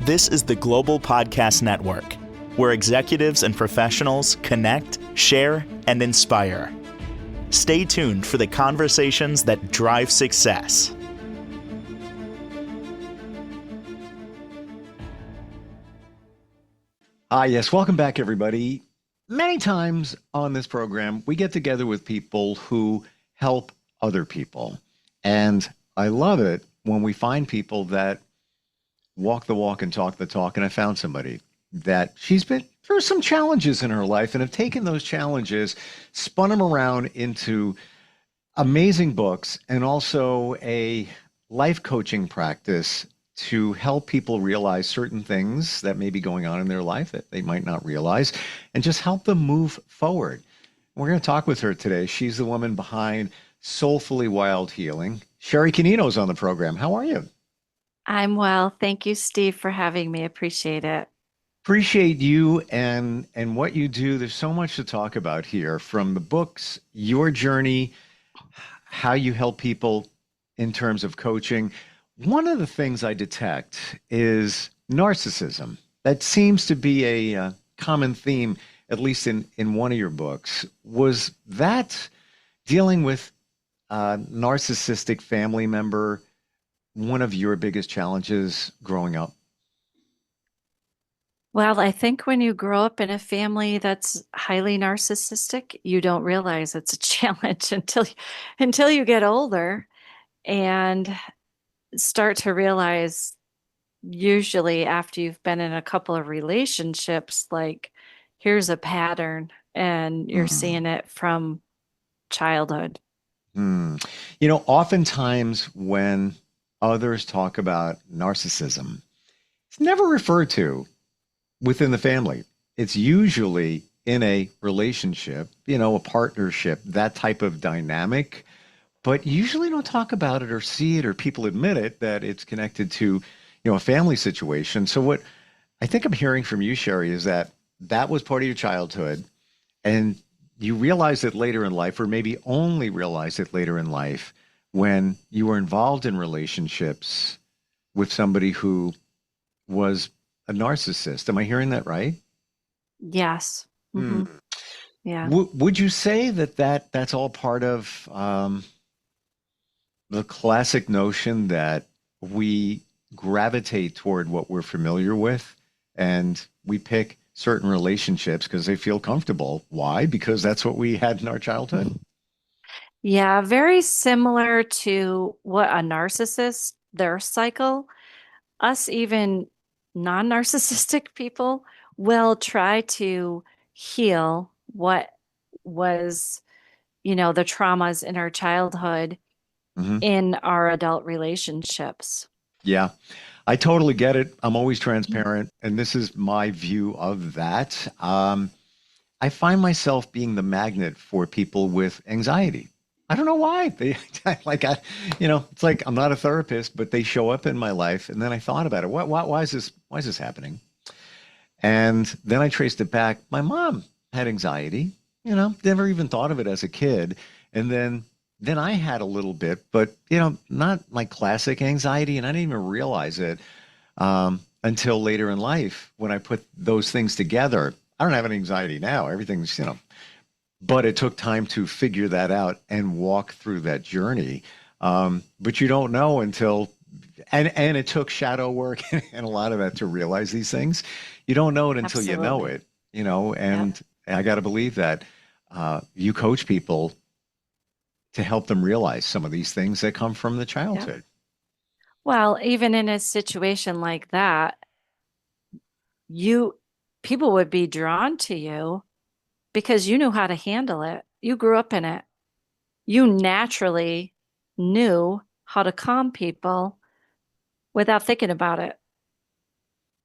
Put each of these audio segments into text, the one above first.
This is the Global Podcast Network, where executives and professionals connect, share, and inspire. Stay tuned for the conversations that drive success. Yes, welcome back, everybody. Many times on this program, we get together with people who help other people. And I love it when we find people that walk the walk and talk the talk. And I found somebody that she's been through some challenges in her life and have taken those challenges, spun them around into amazing books and also a life coaching practice to help people realize certain things that may be going on in their life that they might not realize and just help them move forward. We're going to talk with her today. She's the woman behind Soulfully Wild Healing. Sherry Canino is on the program. How are you? I'm well. Thank you, Steve, for having me. Appreciate it. Appreciate you and what you do. There's so much to talk about here, from the books, your journey, how you help people in terms of coaching. One of the things I detect is narcissism. That seems to be a common theme, at least in one of your books. Was that dealing with a narcissistic family member one of your biggest challenges growing up? Well, I think when you grow up in a family that's highly narcissistic, you don't realize it's a challenge until you get older and start to realize, usually after you've been in a couple of relationships, like, here's a pattern and you're seeing it from childhood. You know, oftentimes when others talk about narcissism, it's never referred to within the family. It's usually in a relationship, you know, a partnership, that type of dynamic, but usually don't talk about it or see it, or people admit it, that it's connected to, you know, a family situation. So what I think I'm hearing from you, Sherry, is that that was part of your childhood and you realized it later in life, or maybe only realized it later in life, when you were involved in relationships with somebody who was a narcissist. Am I hearing that right? Yes. Mm-hmm. Yeah. Would you say that that's all part of the classic notion that we gravitate toward what we're familiar with and we pick certain relationships because they feel comfortable? Why? Because that's what we had in our childhood. Yeah, very similar to what a narcissist, their cycle. Us, even non-narcissistic people, will try to heal what was, the traumas in our childhood in our adult relationships. Yeah, I totally get it. I'm always transparent, and this is my view of that. I find myself being the magnet for people with anxiety. I don't know why. It's like I'm not a therapist, but they show up in my life, and then I thought about it. Why is this happening? And then I traced it back. My mom had anxiety. Never even thought of it as a kid, and then I had a little bit, but not like classic anxiety, and I didn't even realize it until later in life when I put those things together. I don't have any anxiety now. Everything's, but it took time to figure that out and walk through that journey. But you don't know until, and it took shadow work and a lot of that to realize these things. You don't know it until Absolutely. you know it, and I got to believe that you coach people to help them realize some of these things that come from the childhood. Well, even in a situation like that, people would be drawn to you because you knew how to handle it. You grew up in it. You naturally knew how to calm people without thinking about it.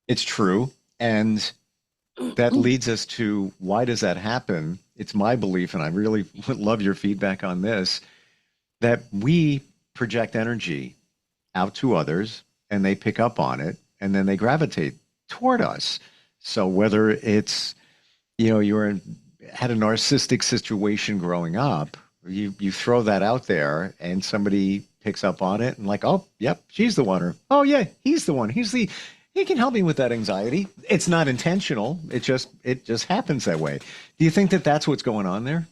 It's true. And that leads us to, why does that happen? It's my belief, and I really would love your feedback on this, that we project energy out to others and they pick up on it and then they gravitate toward us. So whether it's, had a narcissistic situation growing up, you throw that out there and somebody picks up on it and like, oh, yep, she's the one, or oh yeah, he's the one. He's the He can help me with that anxiety. It's not intentional. It just happens that way. Do you think that that's what's going on there?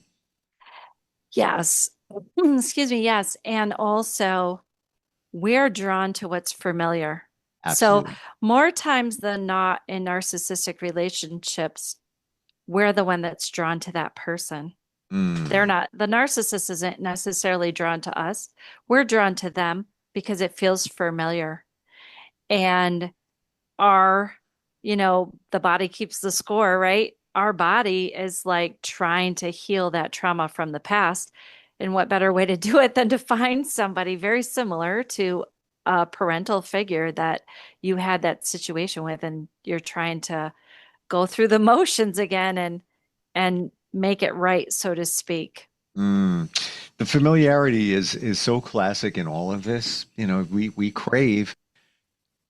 Yes. Excuse me. Yes. And also, we're drawn to what's familiar. So, Absolutely. more times than not in narcissistic relationships, we're the one that's drawn to that person. They're Mm, not, the narcissist isn't necessarily drawn to us. We're drawn to them because it feels familiar. And our, the body keeps the score, right? Our body is like trying to heal that trauma from the past. And what better way to do it than to find somebody very similar to a parental figure that you had that situation with, and you're trying to go through the motions again and make it right, so to speak. mm. The familiarity is so classic in all of this. We crave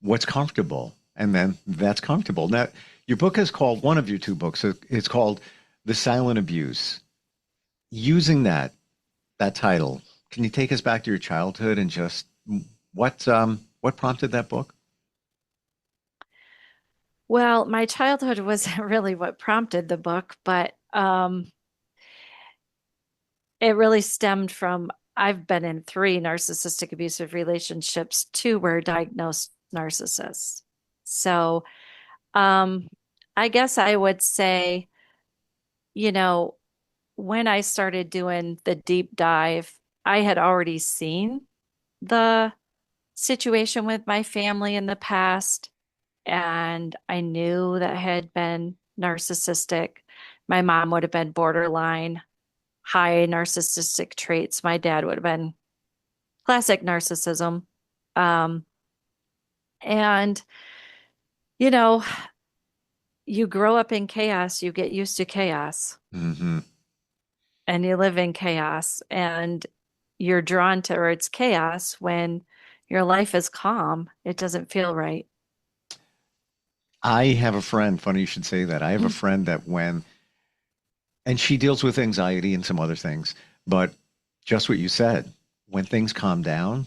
what's comfortable, and then that's comfortable. Now, your book is called, one of your two books, it's called The Silent Abuse. Using that title, can you take us back to your childhood and just what prompted that book? Well, my childhood wasn't really what prompted the book, but it really stemmed from I've been in three narcissistic abusive relationships. Two were diagnosed narcissists. So, um, I guess I would say, you know, when I started doing the deep dive, I had already seen the situation with my family in the past, and I knew that I had been narcissistic. My mom would have been borderline, high narcissistic traits. My dad would have been classic narcissism. Um, and, you know, you grow up in chaos, you get used to chaos, Hmm. and you live in chaos, and you're drawn towards chaos when your life is calm. It doesn't feel right. I have a friend, funny you should say that. I have a friend that and she deals with anxiety and some other things, but just what you said, when things calm down,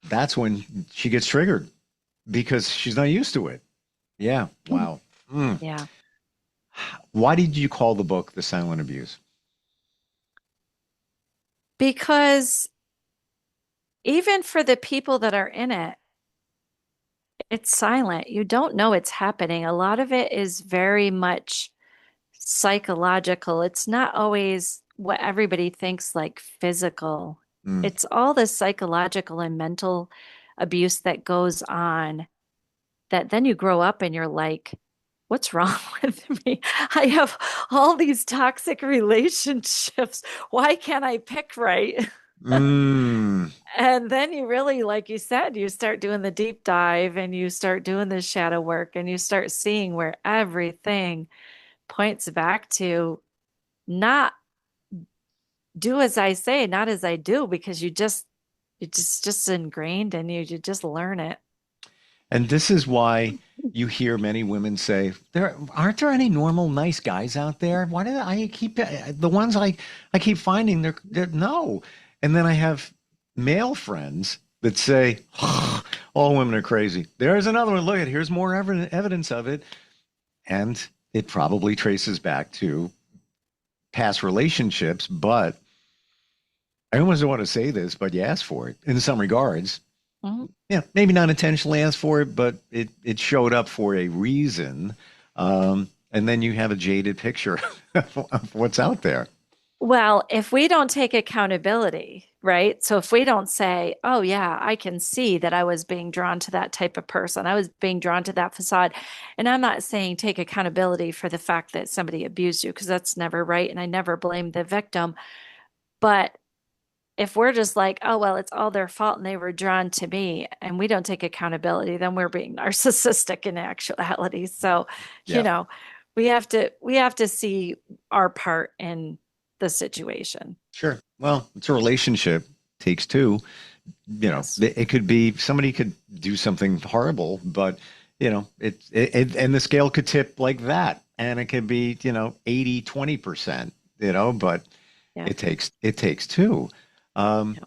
that's when she gets triggered because she's not used to it. Yeah. Wow. Mm. Yeah. Why did you call the book The Silent Abuse? Because even for the people that are in it, it's silent. You don't know it's happening. A lot of it is very much psychological. It's not always what everybody thinks like physical. Mm. It's all the psychological and mental abuse that goes on that then you grow up and you're like, what's wrong with me? I have all these toxic relationships. Why can't I pick right? Mm. And then you really, like you said, you start doing the deep dive and you start doing the shadow work and you start seeing where everything points back to not do as I say, not as I do, because it's just ingrained in you. You just learn it. And this is why you hear many women say, "There aren't there any normal, nice guys out there? Why do I keep the ones I keep finding? They're no." And then I have male friends that say, "All women are crazy." There's another one. Look at here's more evidence of it, and it probably traces back to past relationships. But I almost don't want to say this, but you asked for it in some regards. Mhm. Yeah, maybe not intentionally asked for it, but it showed up for a reason. And then you have a jaded picture of what's out there. Well, if we don't take accountability, right? So if we don't say, oh, yeah, I can see that I was being drawn to that type of person, I was being drawn to that facade. And I'm not saying take accountability for the fact that somebody abused you, because that's never right. And I never blame the victim. But if we're just like, oh, well, it's all their fault and they were drawn to me, and we don't take accountability, then we're being narcissistic in actuality. So, you Yeah, know, we have to see our part in the situation. sure. Well, it's a relationship, takes two. Yes. It could be somebody could do something horrible, but and the scale could tip like that, and it could be 80-20%. But Yeah. it takes two. Um, Yeah.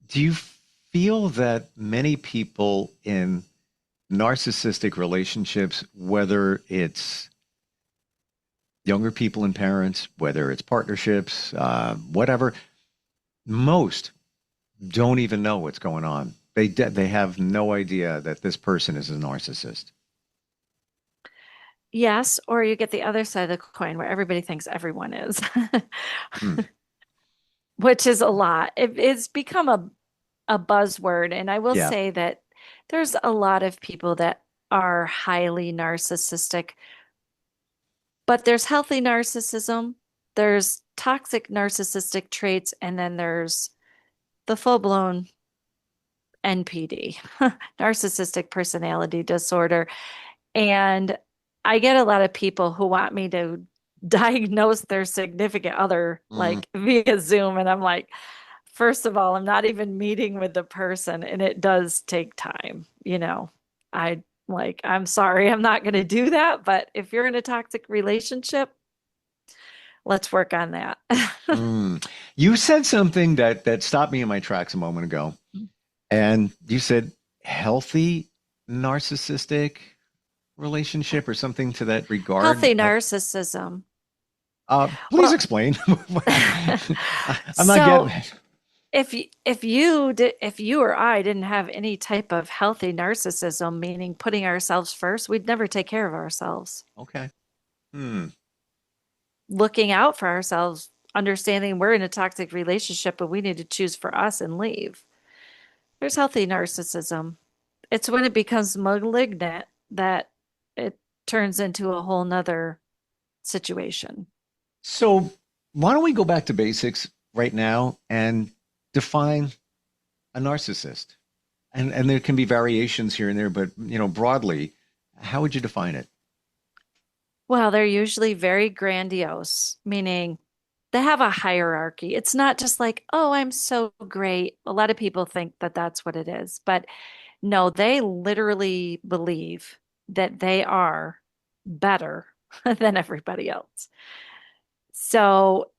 do you feel that many people in narcissistic relationships, whether it's younger people and parents, whether it's partnerships, whatever, most don't even know what's going on. They have no idea that this person is a narcissist. Yes, or you get the other side of the coin where everybody thinks everyone is, Hmm. which is a lot. It's become a buzzword. And I will Yeah. say that there's a lot of people that are highly narcissistic, but there's healthy narcissism, there's toxic narcissistic traits, and then there's the full-blown NPD, narcissistic personality disorder. And I get a lot of people who want me to diagnose their significant other Mm, like via Zoom. And I'm like, first of all, I'm not even meeting with the person, and it does take time. I I'm sorry, I'm not going to do that. But if you're in a toxic relationship, let's work on that. mm. You said something that stopped me in my tracks a moment ago, and you said healthy narcissistic relationship or something to that regard. Healthy narcissism. Please Well, explain. I'm not getting so it. if you or I didn't have any type of healthy narcissism, meaning putting ourselves first, we'd never take care of ourselves. Okay. Hmm. Looking out for ourselves, understanding we're in a toxic relationship, but we need to choose for us and leave. There's healthy narcissism. It's when it becomes malignant that it turns into a whole nother situation. So why don't we go back to basics right now and define a narcissist? And there can be variations here and there, but broadly, how would you define it? Well, they're usually very grandiose, meaning they have a hierarchy. It's not just like, oh, I'm so great. A lot of people think that that's what it is, but no, they literally believe that they are better than everybody else. So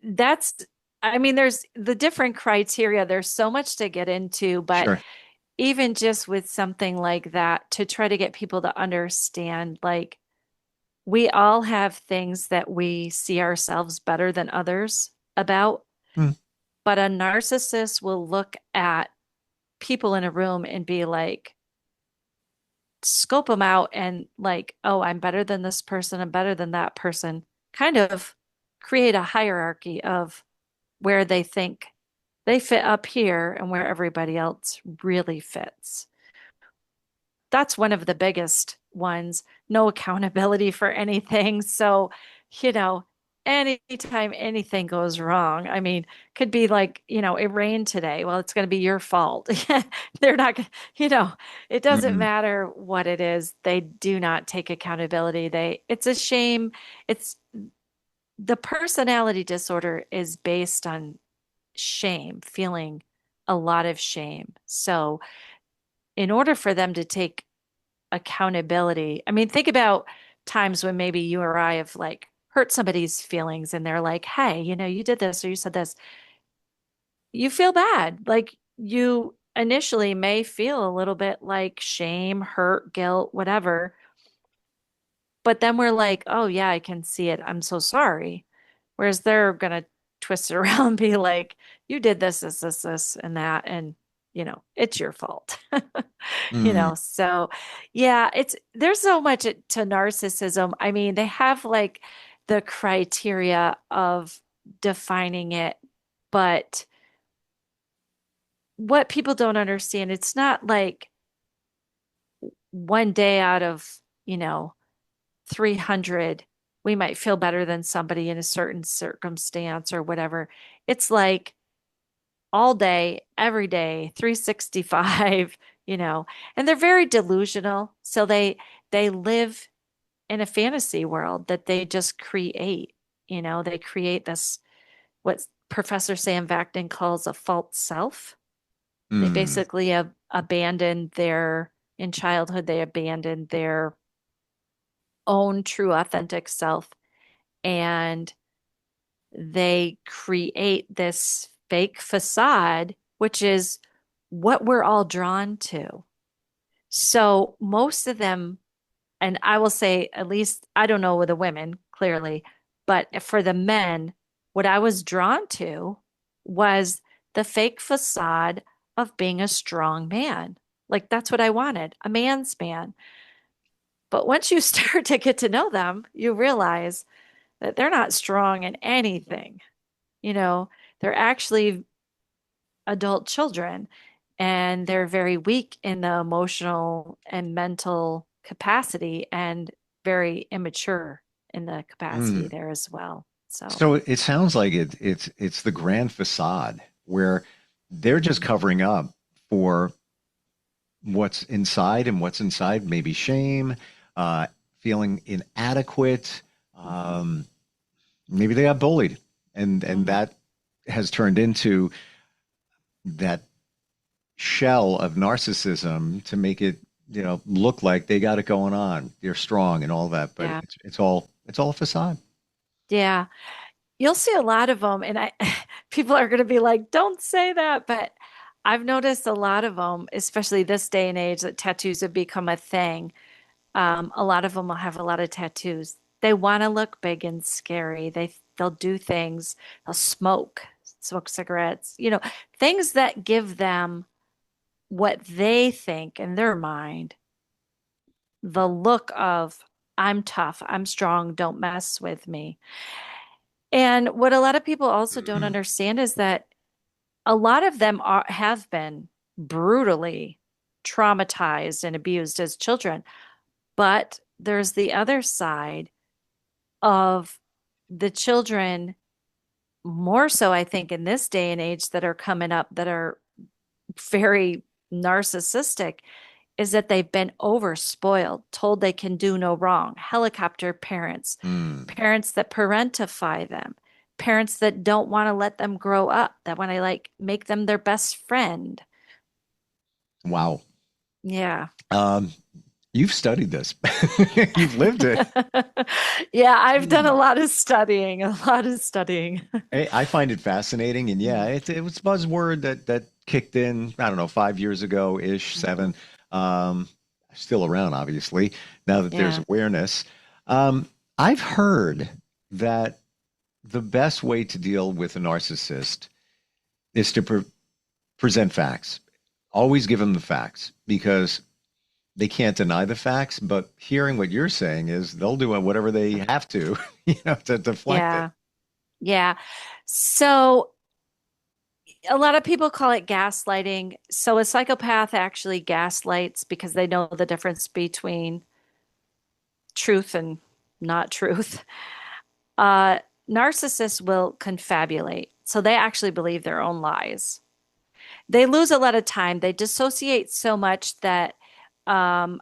that's, I mean, there's the different criteria. There's so much to get into, but Sure. even just with something like that, to try to get people to understand, like, we all have things that we see ourselves better than others about, Hmm. but a narcissist will look at people in a room and be like, scope them out and like, oh, I'm better than this person, I'm better than that person, kind of create a hierarchy of where they think they fit up here and where everybody else really fits. That's one of the biggest ones. No accountability for anything. So, you know, anytime anything goes wrong, I mean, could be like, it rained today. Well, it's going to be your fault. They're not, it doesn't Mm, matter what it is. They do not take accountability. It's a shame. It's the personality disorder is based on shame, feeling a lot of shame. So, in order for them to take accountability. I mean, think about times when maybe you or I have like hurt somebody's feelings and they're like, hey, you did this or you said this. You feel bad. Like you initially may feel a little bit like shame, hurt, guilt, whatever. But then we're like, oh, yeah, I can see it. I'm so sorry. Whereas they're going to twist it around and be like, you did this, and that. And, it's your fault. mm. So yeah, there's so much to narcissism. I mean, they have like the criteria of defining it, but what people don't understand, it's not like one day out of, 300, we might feel better than somebody in a certain circumstance or whatever. It's like all day, every day, 365, and they're very delusional. So they live in a fantasy world that they just create. They create this, what Professor Sam Vaknin calls a false self. They Mm. basically have abandoned in childhood, they abandoned their own true authentic self, and they create this fake facade, which is what we're all drawn to. So most of them, and I will say at least, I don't know with the women, clearly, but for the men, what I was drawn to was the fake facade of being a strong man. Like that's what I wanted, a man's man. But once you start to get to know them, you realize that they're not strong in anything. You know, they're actually adult children and they're very weak in the emotional and mental capacity and very immature in the capacity Mm. there as well. So, So it sounds like it's the grand facade where they're just covering up for what's inside, and what's inside maybe shame, uh, feeling inadequate. Um, Maybe they got bullied, and mhm. that has turned into that shell of narcissism to make it, look like they got it going on. They're strong and all that, but Yeah. it's all a facade. Yeah. You'll see a lot of them, and I people are going to be like, "Don't say that," but I've noticed a lot of them, especially this day and age that tattoos have become a thing. A lot of them will have a lot of tattoos. They want to look big and scary. They'll do things. They'll smoke cigarettes, things that give them what they think in their mind, the look of I'm tough, I'm strong, don't mess with me. And what a lot of people also don't understand is that a lot of them have been brutally traumatized and abused as children. But there's the other side of the children, more so, I think, in this day and age that are coming up that are very narcissistic, is that they've been overspoiled, told they can do no wrong, helicopter parents, Mm. parents that parentify them, parents that don't want to let them grow up, that want to like make them their best friend. Wow. Yeah. Um, you've studied this. You've lived it. Yeah, I've done a Mm. lot of studying, a lot of studying. I find it fascinating, and yeah, it was a buzzword that kicked in, I don't know, 5 years ago ish, Mhm. 7. Um, Still around, obviously, now that there's Yeah. awareness. Um, I've heard that the best way to deal with a narcissist is to present facts. Always give them the facts, because they can't deny the facts. But hearing what you're saying is they'll do whatever they have to, to deflect it. Yeah. Yeah. So a lot of people call it gaslighting. So a psychopath actually gaslights because they know the difference between truth and not truth. Uh, Narcissists will confabulate. So they actually believe their own lies. They lose a lot of time. They dissociate so much that um,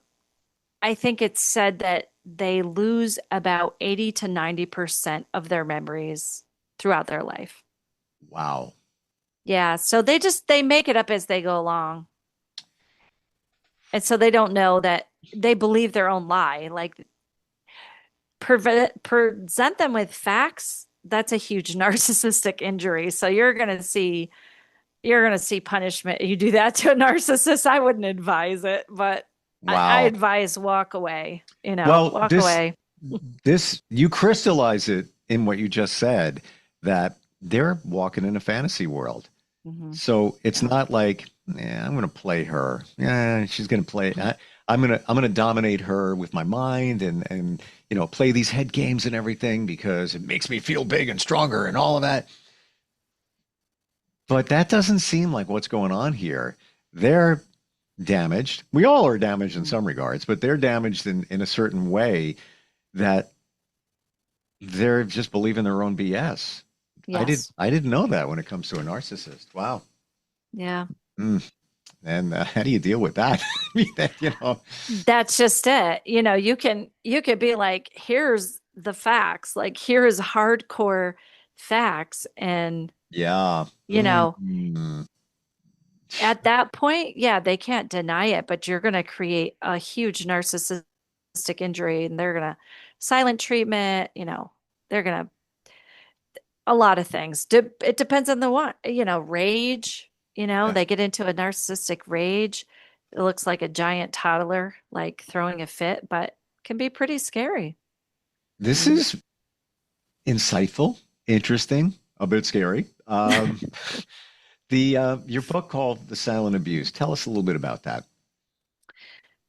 I think it's said that they lose about 80 to 90% of their memories throughout their life. Wow. Yeah, so they make it up as they go along. And so they don't know that they believe their own lie. Like present them with facts, that's a huge narcissistic injury. So you're gonna see punishment. You do that to a narcissist, I wouldn't advise it, but I Wow. advise walk away, Well, walk this away. this you crystallize it in what you just said, that they're walking in a fantasy world. Hmm. So it's Yeah. not like, yeah, I'm going to play her. Yeah, she's going to play. I'm going to dominate her with my mind, and play these head games and everything because it makes me feel big and stronger and all of that. But that doesn't seem like what's going on here. They're damaged. We all are damaged in Mhm. some regards, but they're damaged in a certain way that they're just believing their own BS. Yes. I didn't know that when it comes to a narcissist. Wow. Yeah. Mm. And how do you deal with that? I mean, That's just it. You could be like, here's the facts, like here's hardcore facts. And, yeah. you know, Mm. at that point, yeah, they can't deny it, but you're going to create a huge narcissistic injury and they're going to silent treatment, they're going to a lot of things. It depends on the one, rage, Yeah. they get into a narcissistic rage. It looks like a giant toddler, like throwing a fit, but can be pretty scary. This is insightful, interesting, a bit scary. The your book called The Silent Abuse. Tell us a little bit about that.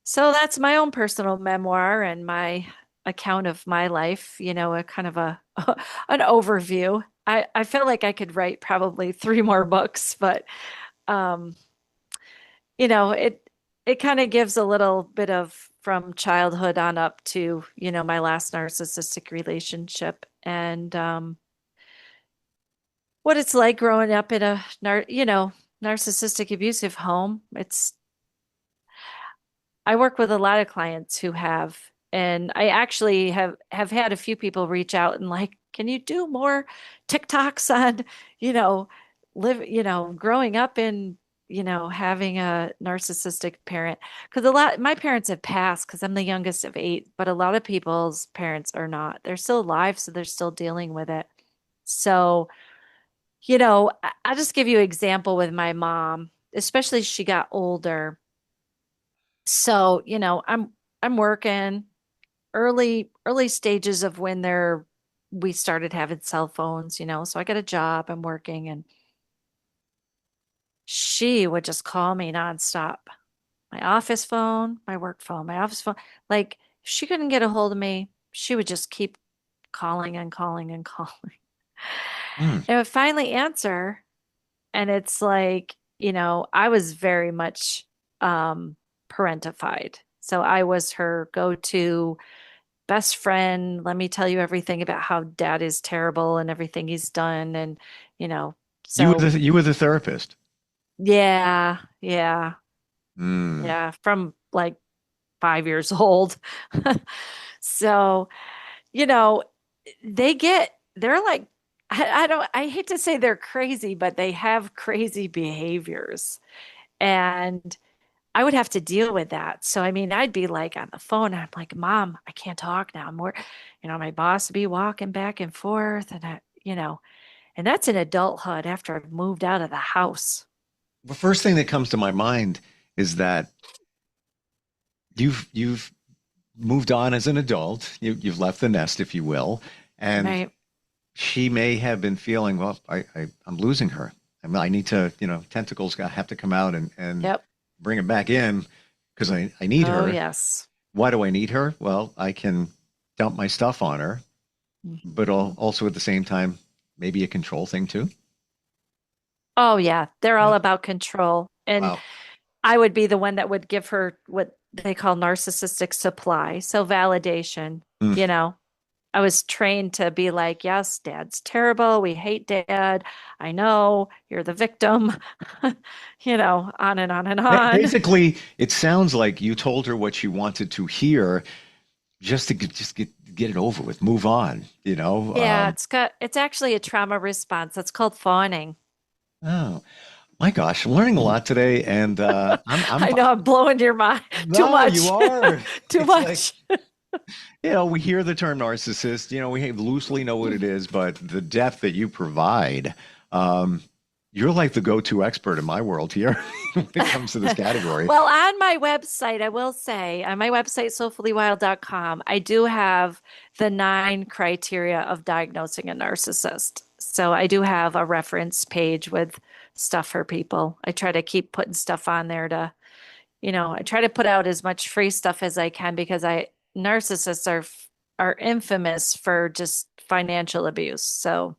So that's my own personal memoir and my account of my life, a kind of a an overview. I feel like I could write probably three more books, but um, it kind of gives a little bit of from childhood on up to, my last narcissistic relationship and what it's like growing up in a narcissistic abusive home. I work with a lot of clients who have, and I actually have had a few people reach out and like, can you do more TikToks on, you know, growing up in, having a narcissistic parent? Because my parents have passed because I'm the youngest of eight, but a lot of people's parents are not. They're still alive, so they're still dealing with it. So, I'll just give you an example with my mom, especially as she got older. So, I'm working early stages of when we started having cell phones, so I got a job, I'm working, and she would just call me nonstop. My office phone, my work phone, my office phone. Like, if she couldn't get a hold of me, she would just keep calling and calling and calling. Hmm. And I would finally answer, and it's like, I was very much parentified. So I was her go-to best friend. Let me tell you everything about how dad is terrible and everything he's done. And, you know, so You were the therapist. yeah, yeah, Hmm. yeah, from like 5 years old. So, you know, they're like, I hate to say they're crazy, but they have crazy behaviors. And I would have to deal with that. So, I mean, I'd be like on the phone, and I'm like, Mom, I can't talk now. I'm more, my boss would be walking back and forth, and and that's in adulthood after I've moved out of the house. The first thing that comes to my mind is that you've moved on as an adult. You've left the nest, if you will, and Right. she may have been feeling, well, I'm losing her. I need to, tentacles have to come out and Yep. bring it back in because I need Oh, her. yes. Why do I need her? Well, I can dump my stuff on her, but Mhm. also at the same time, maybe a control thing too. Oh, yeah. They're Yeah. all about control. And Wow. I would be the one that would give her what they call narcissistic supply. So validation, Mm. you know. I was trained to be like, yes, dad's terrible. We hate dad. I know you're the victim, on and on and on. Basically, it sounds like you told her what she wanted to hear just to get it over with, move on, you know? Yeah, it's actually a trauma response. That's called fawning. Oh, my gosh, I'm learning a lot today, and I'm I know I'm blowing your mind. Too no, you much. are. Too It's like, much. we hear the term narcissist, we loosely know what it is, but the depth that you provide, um, you're like the go-to expert in my world here when it comes to this category. Well, on my website, I will say, on my website, soulfullywild.com, I do have the 9 criteria of diagnosing a narcissist. So I do have a reference page with stuff for people. I try to keep putting stuff on there I try to put out as much free stuff as I can because narcissists are infamous for just financial abuse. So,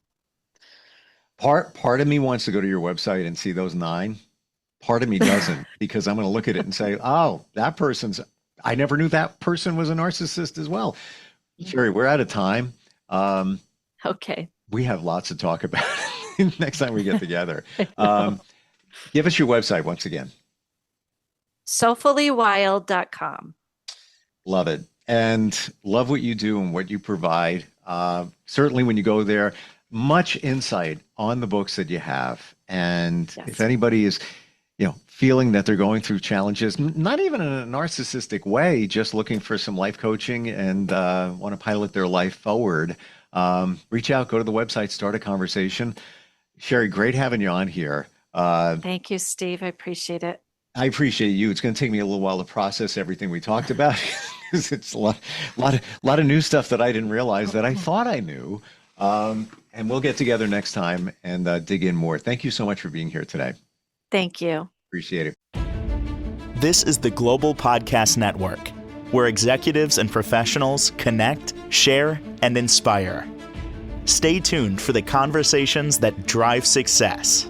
Part of me wants to go to your website and see those 9. Part of me doesn't because I'm going to look at it and say, "Oh, I never knew that person was a narcissist as well." Sherry, we're out of time. Um, okay. we have lots to talk about next time we get together. I Um, know. give us your website once again. Soulfullywild.com. Love it. And love what you do and what you provide. Certainly when you go there, much insight on the books that you have. And if Yes. anybody is, feeling that they're going through challenges, not even in a narcissistic way, just looking for some life coaching and want to pilot their life forward, reach out, go to the website, start a conversation. Sherry, great having you on here. Thank you, Steve. I appreciate it. I appreciate you. It's going to take me a little while to process everything we talked about because it's lot of new stuff that I didn't realize that I thought I knew. And we'll get together next time and dig in more. Thank you so much for being here today. Thank you. Appreciate it. This is the Global Podcast Network, where executives and professionals connect, share, and inspire. Stay tuned for the conversations that drive success.